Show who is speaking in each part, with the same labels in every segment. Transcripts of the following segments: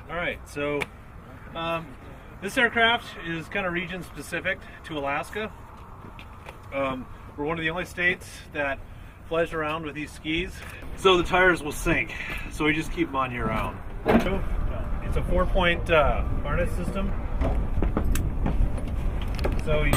Speaker 1: All right, so this aircraft is kind of region specific to Alaska. We're one of the only states that flies around with these skis. So the tires will sink, so we just keep them on year round. It's a 4-point harness system. So you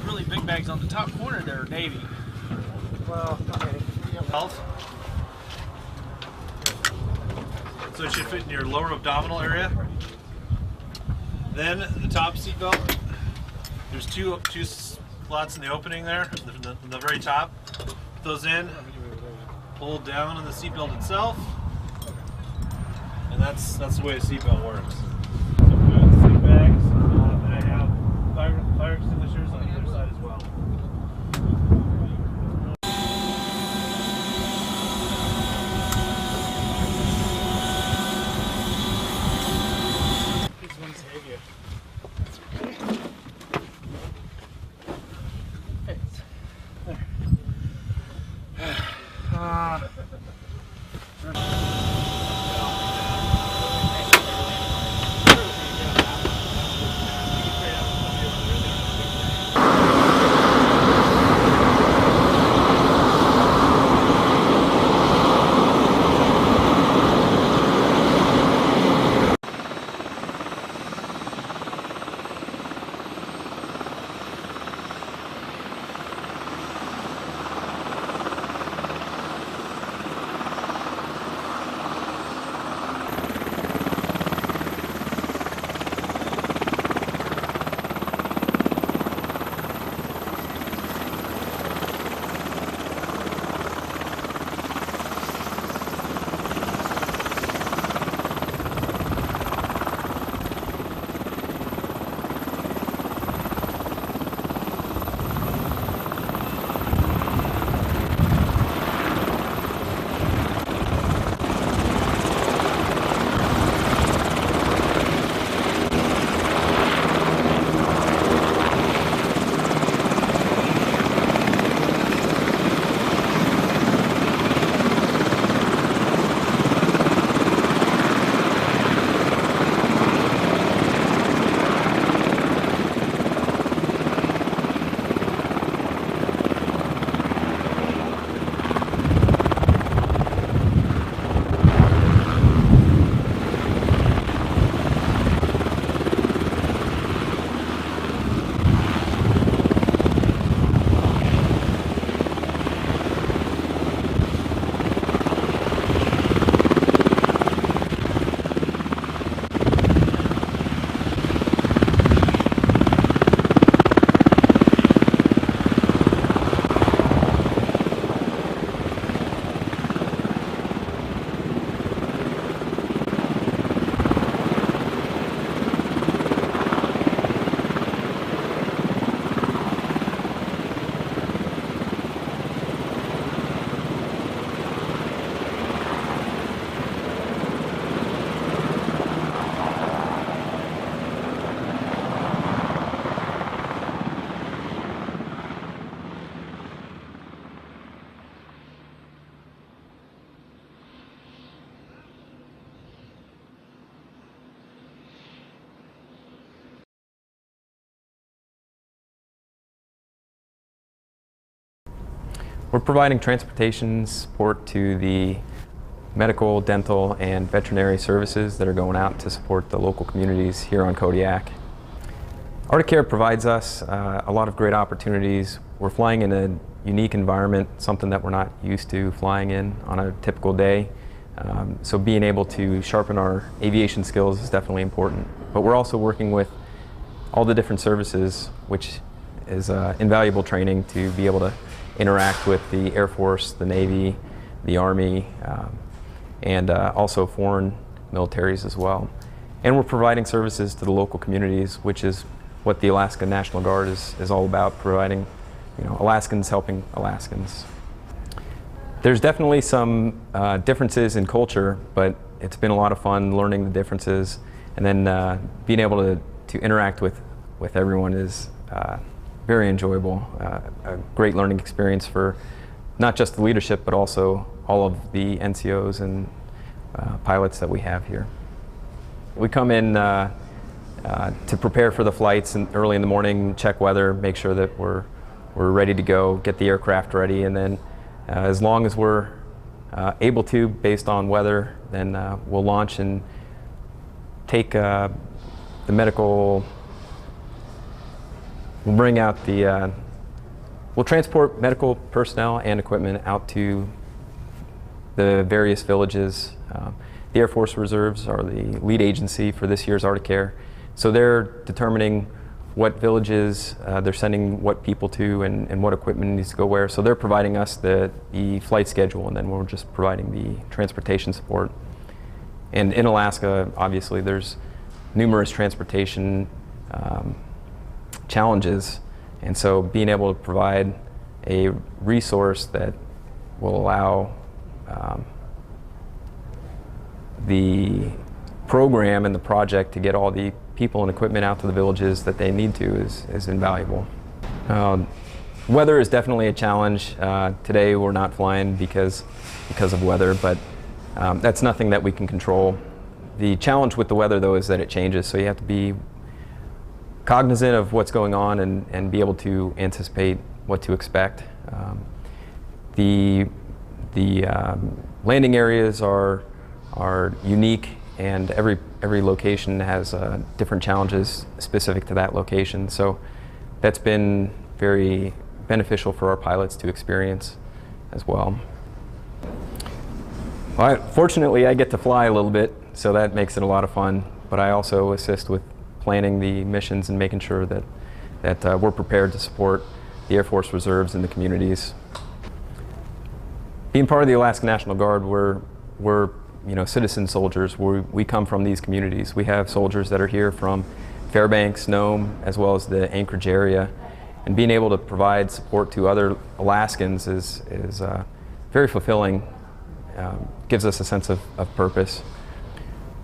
Speaker 2: really big bags on the top corner there are Navy.
Speaker 1: Well, okay. Health. So it should fit in your lower abdominal area. Then the top seatbelt. There's two slots in the opening there, in the very top. Put those in. Pull down on the seatbelt itself, and that's the way a seatbelt works. Some good seat bags, and I have fire extinguishers on either side as well.
Speaker 2: This one save you.
Speaker 3: We're providing transportation support to the medical, dental, and veterinary services that are going out to support the local communities here on Kodiak. Arctic Air provides us a lot of great opportunities. We're flying in a unique environment, something that we're not used to flying in on a typical day. So being able to sharpen our aviation skills is definitely important. But we're also working with all the different services, which is invaluable training to be able to interact with the Air Force, the Navy, the Army, and also foreign militaries as well. And we're providing services to the local communities, which is what the Alaska National Guard is all about, providing, Alaskans helping Alaskans. There's definitely some differences in culture, but it's been a lot of fun learning the differences, and then being able to interact with everyone is very enjoyable. A great learning experience for not just the leadership, but also all of the NCOs and pilots that we have here. We come in to prepare for the flights early in the morning, check weather, make sure that we're ready to go, get the aircraft ready, and then as long as we're able to, based on weather, then we'll launch and take the medical. We'll bring out the We'll transport medical personnel and equipment out to the various villages. The Air Force Reserves are the lead agency for this year's Arctic Air, so they're determining what villages they're sending what people to and what equipment needs to go where. So they're providing us the flight schedule, and then we're just providing the transportation support. And in Alaska, obviously, there's numerous transportation challenges, and so being able to provide a resource that will allow the program and the project to get all the people and equipment out to the villages that they need to is invaluable. Weather is definitely a challenge. Today we're not flying because of weather, but that's nothing that we can control. The challenge with the weather, though, is that it changes, so you have to be cognizant of what's going on and be able to anticipate what to expect. The landing areas are unique, and every location has different challenges specific to that location. So that's been very beneficial for our pilots to experience as well. Fortunately, I get to fly a little bit, so that makes it a lot of fun. But I also assist with planning the missions and making sure that we're prepared to support the Air Force Reserves and the communities. Being part of the Alaska National Guard, we're citizen soldiers. We come from these communities. We have soldiers that are here from Fairbanks, Nome, as well as the Anchorage area. And being able to provide support to other Alaskans is very fulfilling, gives us a sense of purpose.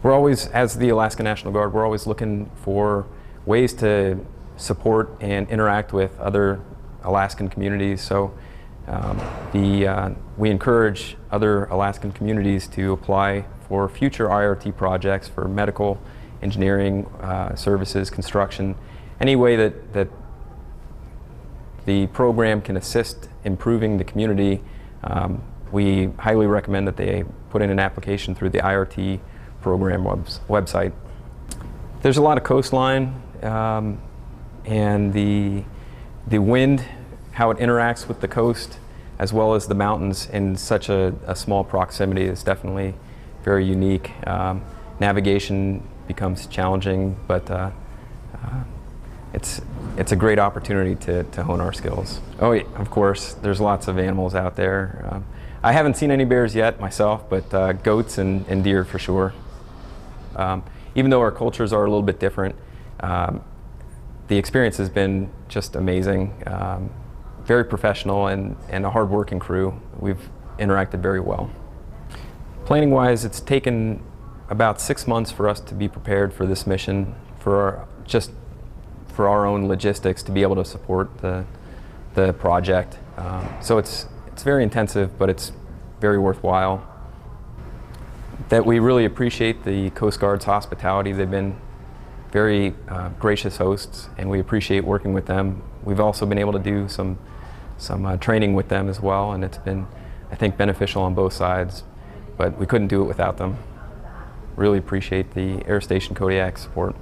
Speaker 3: We're always, as the Alaska National Guard, we're always looking for ways to support and interact with other Alaskan communities. So we encourage other Alaskan communities to apply for future IRT projects for medical, engineering, services, construction, any way that the program can assist improving the community. We highly recommend that they put in an application through the IRT program website. There's a lot of coastline, and the wind, how it interacts with the coast as well as the mountains in such a small proximity is definitely very unique. Navigation becomes challenging, but it's a great opportunity to hone our skills. Oh, yeah, of course, there's lots of animals out there. I haven't seen any bears yet myself, but goats and deer for sure. Even though our cultures are a little bit different, the experience has been just amazing. Very professional and a hard-working crew. We've interacted very well. Planning-wise, it's taken about 6 months for us to be prepared for this mission, for our own logistics to be able to support the project. So it's very intensive, but it's very worthwhile. That we really appreciate the Coast Guard's hospitality. They've been very gracious hosts, and we appreciate working with them. We've also been able to do some training with them as well, and it's been, I think, beneficial on both sides, but we couldn't do it without them. Really appreciate the Air Station Kodiak support.